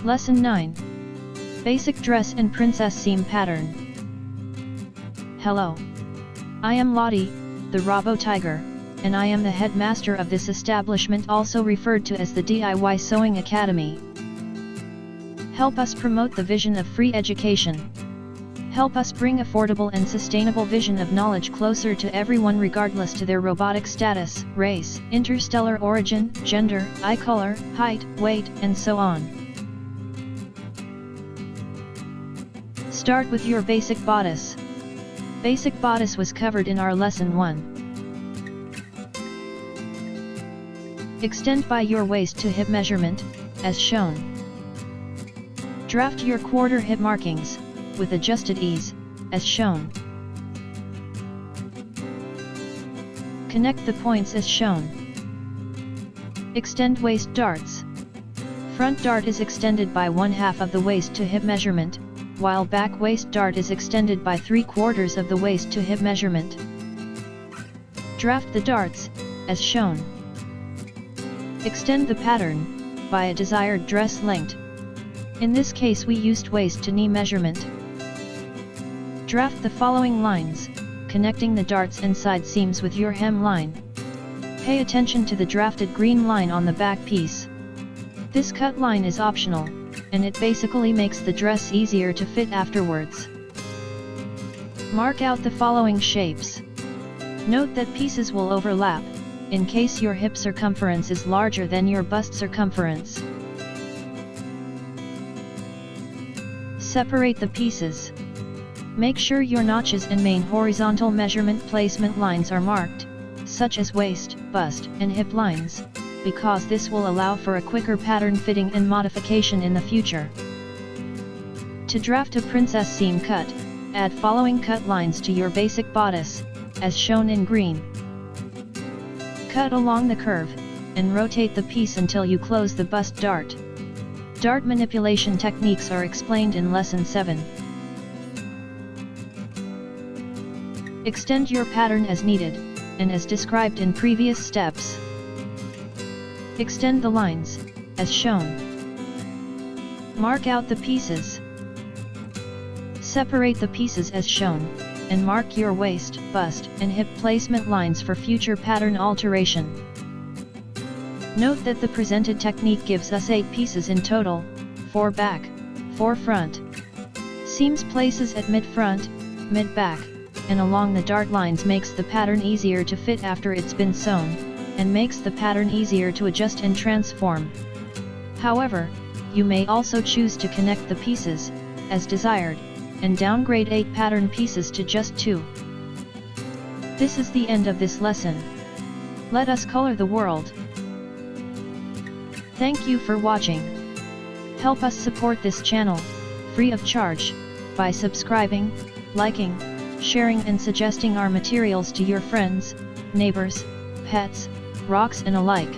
Lesson 9. Basic Dress and Princess Seam Pattern. Hello. I am Lottie, the Robo Tiger, and I am the headmaster of this establishment, also referred to as the DIY Sewing Academy. Help us promote the vision of free education. Help us bring affordable and sustainable vision of knowledge closer to everyone regardless to their robotic status, race, interstellar origin, gender, eye color, height, weight, and so on. Start with your basic bodice. Basic bodice was covered in our lesson 1. Extend by your waist to hip measurement, as shown. Draft your quarter hip markings, with adjusted ease, as shown. Connect the points as shown. Extend waist darts. Front dart is extended by 1/2 of the waist to hip measurement, while back waist dart is extended by 3/4 of the waist to hip measurement. Draft the darts, as shown. Extend the pattern, by a desired dress length. In this case we used waist to knee measurement. Draft the following lines, connecting the darts and side seams with your hem line. Pay attention to the drafted green line on the back piece. This cut line is optional, and it basically makes the dress easier to fit afterwards. Mark out the following shapes. Note that pieces will overlap, in case your hip circumference is larger than your bust circumference. Separate the pieces. Make sure your notches and main horizontal measurement placement lines are marked, such as waist, bust, and hip lines, because this will allow for a quicker pattern fitting and modification in the future. To draft a princess seam cut, add following cut lines to your basic bodice, as shown in green. Cut along the curve, and rotate the piece until you close the bust dart. Dart manipulation techniques are explained in Lesson 7. Extend your pattern as needed, and as described in previous steps. Extend the lines, as shown. Mark out the pieces. Separate the pieces as shown, and mark your waist, bust, and hip placement lines for future pattern alteration. Note that the presented technique gives us 8 pieces in total, 4 back, 4 front. Seams places at mid-front, mid-back, and along the dart lines makes the pattern easier to fit after it's been sewn, and makes the pattern easier to adjust and transform. However, you may also choose to connect the pieces, as desired, and downgrade 8 pattern pieces to just 2. This is the end of this lesson. Let us color the world. Thank you for watching. Help us support this channel, free of charge, by subscribing, liking, sharing and suggesting our materials to your friends, neighbors, pets, rocks and alike.